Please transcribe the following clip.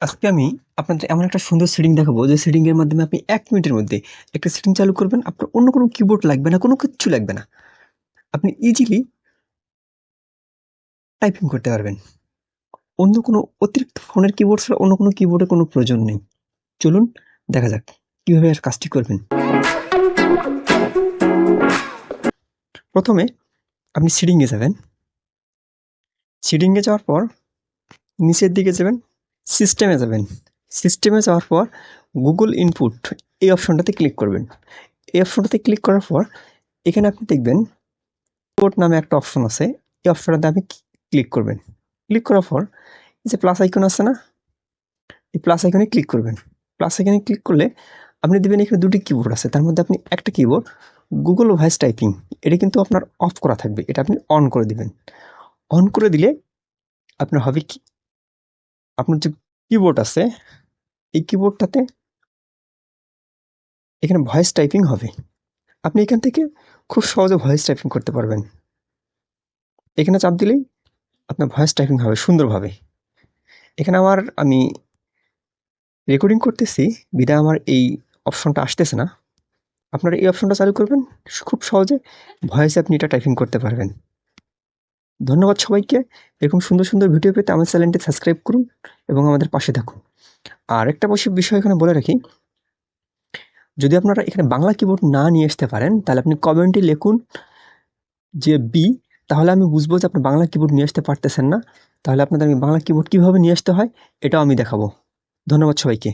আজকে আমি আপনাদের এমন একটা সুন্দর সেটিং দেখাবো যে সেটিং এর মাধ্যমে আপনি ১ মিনিটের মধ্যে একটা সেটিং চালু করবেন। আপনার অন্য কোনো কিবোর্ড লাগবে না, কোনো কিচ্ছু লাগবে না। আপনি ইজিলি টাইপিং করতে পারবেন। অন্য কোনো অতিরিক্ত ফোনের কিবোর্ড ছাড়া অন্য কোনো কিবোর্ডের কোনো প্রয়োজন নেই। চলুন দেখা যাক কিভাবে আর কাজটি করবেন। প্রথমে আপনি সেটিং এ যাবেন। সেটিং এ যাওয়ার পর নিচের দিকে যাবেন, সিস্টেমে যাবেন। সিস্টেমে যাওয়ার পর গুগল ইনপুট এই অপশনটাতে ক্লিক করবেন। এই অপশনটাতে ক্লিক করার পর এখানে আপনি দেখবেন কিবোর্ড নামে একটা অপশন আছে। এই অপশনটাতে আপনি ক্লিক করবেন। ক্লিক করার পর এই যে প্লাস আইকন আছে না, এই প্লাস আইকনে ক্লিক করবেন। প্লাস আইকনে ক্লিক করলে আপনি দেখবেন এখানে দুটি কিবোর্ড আছে, তার মধ্যে আপনি একটা কিবোর্ড গুগল ভয়েস টাইপিং, এটা কিন্তু আপনার অফ করা থাকবে, এটা আপনি অন করে দিবেন। অন করে দিলে আপনার হবে কি, আপনার যে কিবোর্ড আছে এই কিবোর্ডটাতে এখানে ভয়েস টাইপিং হবে। আপনি এখান থেকে খুব সহজে ভয়েস টাইপিং করতে পারবেন। এখানে চাপ দিলেই আপনার ভয়েস টাইপিং হবে সুন্দরভাবে। এখানে আমি রেকর্ডিং করতেছি বিধায় আমার এই অপশনটা আসতেছে না। আপনারা এই অপশনটা চালু করবেন, খুব সহজে ভয়েসে আপনি এটা টাইপিং করতে পারবেন। ধন্যবাদ সবাইকে। এরকম সুন্দর সুন্দর ভিডিও পেতে আমার চ্যানেলটি সাবস্ক্রাইব করুন এবং আমাদের পাশে থাকুন। আর একটা বিষয় এখানে বলে রাখি, যদি আপনারা এখানে বাংলা কিবোর্ড না নিয়ে আসতে পারেন তাহলে আপনি কমেন্টে লিখুন যে বি, তাহলে আমি বুঝবো যে আপনি বাংলা কিবোর্ড নিয়ে আসতে পারতেছেন না। তাহলে আপনাদের আমি বাংলা কিবোর্ড কীভাবে নিয়ে আসতে হয় এটাও আমি দেখাবো। ধন্যবাদ সবাইকে।